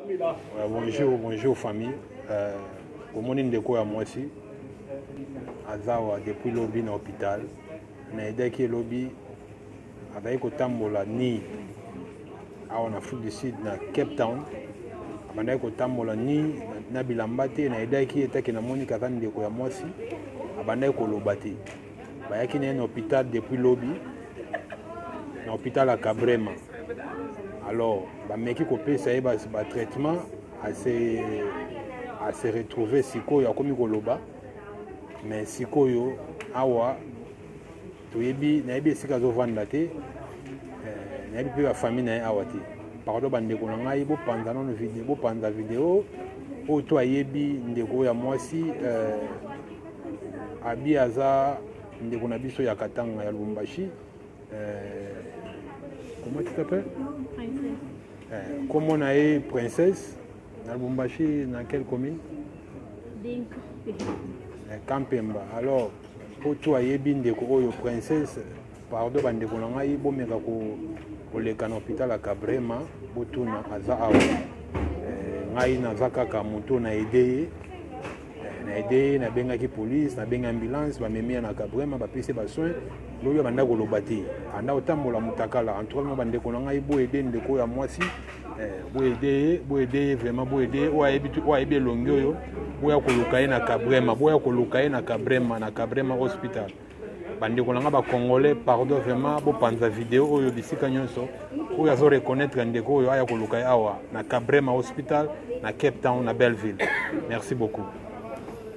Bonjour, bonjour famille. Au monde de quoi moi aussi, Azawa depuis lobby dans l'hôpital. Na aidé qui lobby avec autant la ni en Afrique du Sud na Cape Town. Avec autant la ni na bilambate na aidé qui était que na Monica kan de quoi moi aussi. Avec ko lobate. Ba yaki na un hôpital depuis lobby. Na hôpital à Cabrema. Alors, bah meki ko pesa e ba traitement à se retrouver siko ya komi koloba mais siko yo awa toyebi na yebi sika zo vanda te na yebi pe ba famille na awa te pardon bandeko na ngai bo panza no video bo panza video o to ayebi ndeko ya mwasi abi aza ndeko na biso ya Katanga ya Lubumbashi comment tu t'appelles? Comment on a eu princesse dans Lubumbashi, dans quelle commune? Kampemba. Alors, pour toi, il y a une princesse, pardon, il y a un hôpital à Cabrema, pour tout le monde. Il y a na aidé na benga ki police na benga ambulance ba memia na Cabrema ba pese ba soin loyo banda ko lobati anda otambola mutakala entre moi bande ko ngai bo aider ndeko ya mwasi bo aider vraiment bo aider o ayebi longo yo bo ya ko lukaye na Cabrema na Cabrema hospital bande ko nga ba congolais pardon vraiment bo panza vidéo oyo bisika nyonso oyo azo reconnaître ndeko oyo aya ko lukaye awa na Cabrema hospital na Cape Town na Belleville. Merci beaucoup.